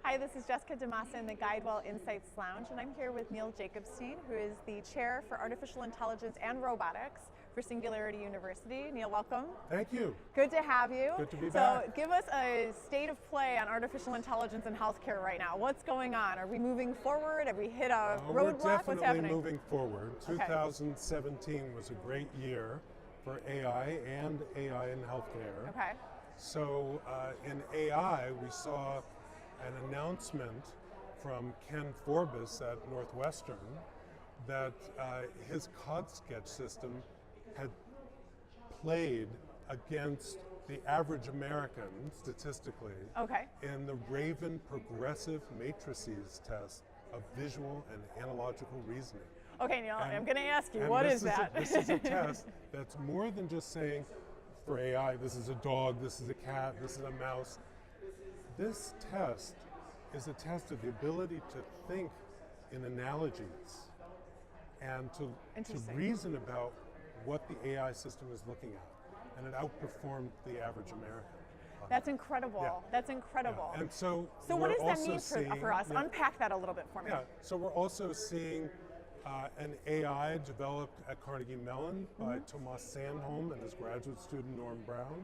Hi, this is Jessica DeMassa in the GuideWell Insights Lounge, and I'm here with Neil Jacobstein, who is the Chair for Artificial Intelligence and Robotics for Singularity University. Neil, welcome. Thank you. Good to have you. Good to be back. So give us a state of play on artificial intelligence in healthcare right now. What's going on? Are we moving forward? Have we hit a roadblock? We're What's definitely happening? moving forward. Okay. 2017 was a great year for AI and AI in healthcare. Okay. So in AI, we saw an announcement from Ken Forbes at Northwestern that his cod sketch system had played against the average American statistically Okay. in the Raven Progressive Matrices test of visual and analogical reasoning. Okay, Neil, I'm going to ask you, And what this is that? This is a test that's more than just saying, for AI, this is a dog, this is a cat, this is a mouse. This test is a test of the ability to think in analogies and to Interesting. reason about what the AI system is looking at. And it outperformed the average American. That's incredible. Yeah. That's incredible. And so So we're what does that also mean for us? seeing- Unpack that a little bit for me. Yeah, so we're also seeing an AI developed at Carnegie Mellon by Tomas Sandholm and his graduate student Norm Brown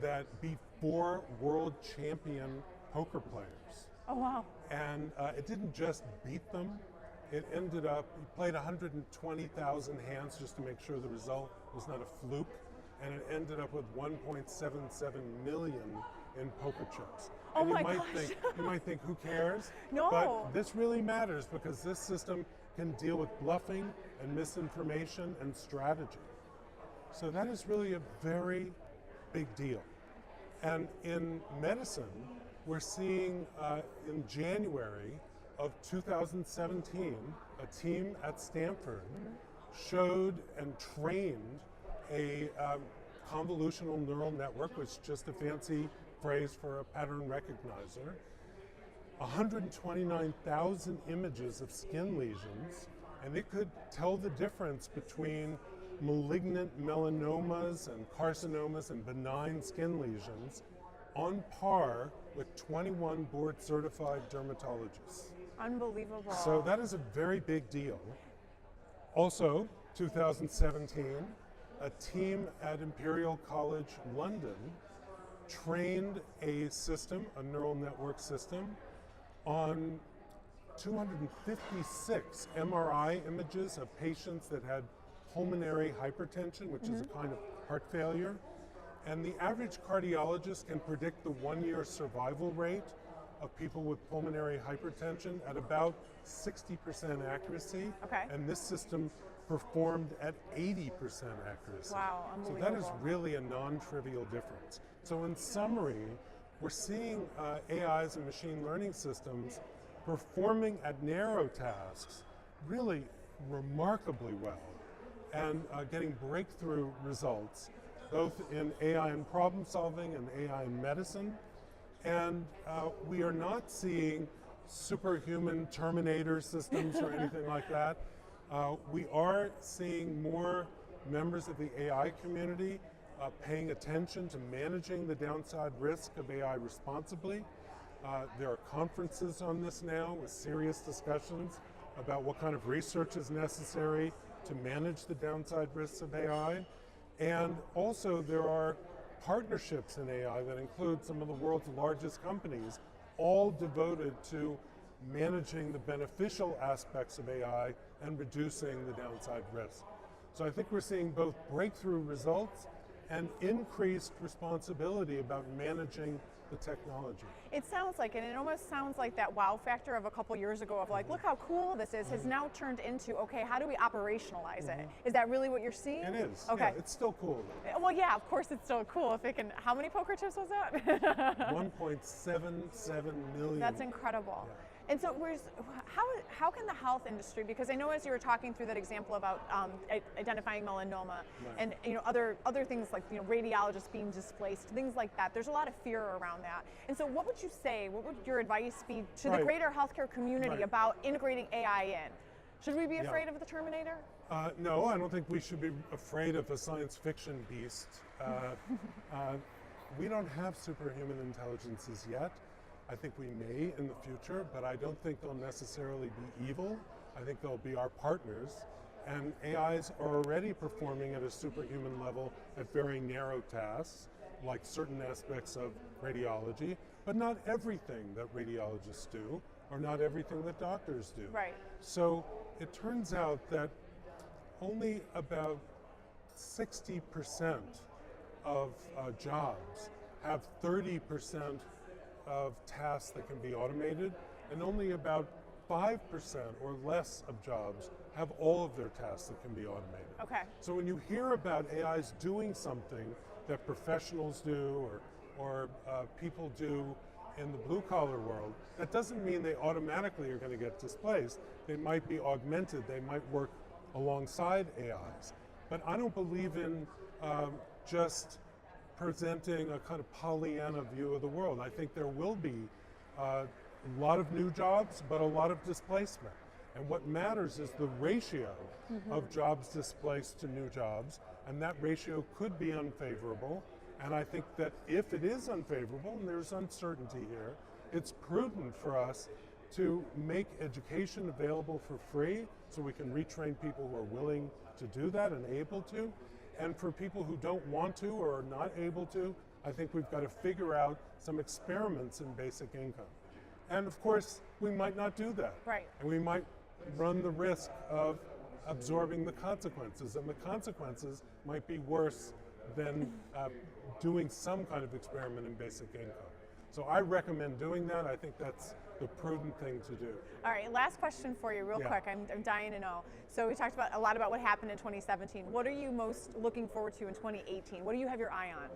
that beat 4 world champion poker players. Oh, wow. And it didn't just beat them, it ended up, he played 120,000 hands just to make sure the result was not a fluke, and it ended up with 1.77 million in poker chips. Oh And my you might gosh. think, you might think, who cares? No. But this really matters because this system can deal with bluffing and misinformation and strategy. So that is really a very big deal. And in medicine, we're seeing in January of 2017, a team at Stanford showed and trained a convolutional neural network, which is just a fancy phrase for a pattern recognizer, 129,000 images of skin lesions, and it could tell the difference between malignant melanomas and carcinomas and benign skin lesions on par with 21 board-certified dermatologists. Unbelievable. So that is a very big deal. Also, 2017, a team at Imperial College London trained a system, a neural network system, on 256 MRI images of patients that had pulmonary hypertension, which is a kind of heart failure. And the average cardiologist can predict the 1-year survival rate of people with pulmonary hypertension at about 60% accuracy. Okay. And this system performed at 80% accuracy. Wow, So unbelievable. that is really a non-trivial difference. So in summary, we're seeing AIs and machine learning systems performing at narrow tasks really remarkably well and getting breakthrough results, both in AI in problem solving and AI in medicine. And we are not seeing superhuman Terminator systems or anything like that. We are seeing more members of the AI community paying attention to managing the downside risk of AI responsibly. There are conferences on this now with serious discussions about what kind of research is necessary to manage the downside risks of AI. And also there are partnerships in AI that include some of the world's largest companies, all devoted to managing the beneficial aspects of AI and reducing the downside risk. So I think we're seeing both breakthrough results and increased responsibility about managing the technology. It sounds like, and it almost sounds like that wow factor of a couple years ago of like, look how cool this is, has now turned into, okay, how do we operationalize it? Is that really what you're seeing? It is. Okay. Yeah, it's still cool. Well, yeah, of course it's still cool if it can. How many poker chips was that? 1.77 million. That's incredible. Yeah. And so, how can the health industry? Because I know as you were talking through that example about identifying melanoma and other things like radiologists being displaced, things like that. There's a lot of fear around that. And so, what would you say? What would your advice be to the greater healthcare community about integrating AI in? Should we be afraid of the Terminator? No, I don't think we should be afraid of a science fiction beast. We don't have superhuman intelligences yet. I think we may in the future, but I don't think they'll necessarily be evil. I think they'll be our partners. And AIs are already performing at a superhuman level at very narrow tasks, like certain aspects of radiology, but not everything that radiologists do, or not everything that doctors do. Right. So it turns out that only about 60% of jobs have 30% of tasks that can be automated, and only about 5% or less of jobs have all of their tasks that can be automated. Okay. So when you hear about AIs doing something that professionals do or people do in the blue collar world, that doesn't mean they automatically are going to get displaced. They might be augmented, they might work alongside AIs. But I don't believe in just presenting a kind of Pollyanna view of the world. I think there will be a lot of new jobs, but a lot of displacement. And what matters is the ratio of jobs displaced to new jobs, and that ratio could be unfavorable. And I think that if it is unfavorable, and there's uncertainty here, it's prudent for us to make education available for free so we can retrain people who are willing to do that and able to. And for people who don't want to or are not able to, I think we've got to figure out some experiments in basic income. And of course, we might not do that. Right. And we might run the risk of absorbing the consequences, and the consequences might be worse than doing some kind of experiment in basic income. So I recommend doing that. I think that's the prudent thing to do. All right, last question for you real quick. I'm dying to know. So we talked a lot about what happened in 2017. What are you most looking forward to in 2018? What do you have your eye on?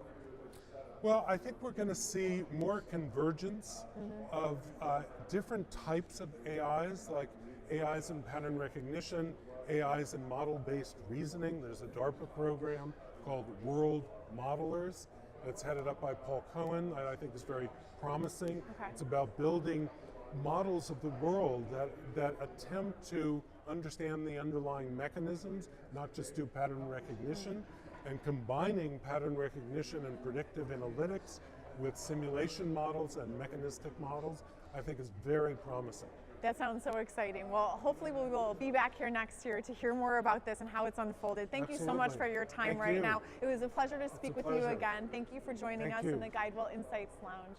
Well, I think we're going to see more convergence of different types of AIs, like AIs in pattern recognition, AIs in model-based reasoning. There's a DARPA program called World Modelers that's headed up by Paul Cohen, that I think is very promising. Okay. It's about building models of the world that attempt to understand the underlying mechanisms, not just do pattern recognition, and combining pattern recognition and predictive analytics with simulation models and mechanistic models, I think is very promising. That sounds so exciting. Well, hopefully we will be back here next year to hear more about this and how it's unfolded. Thank you so much for your time right now. It was a pleasure to speak with you again. Thank you for joining us in the GuideWell Insights Lounge.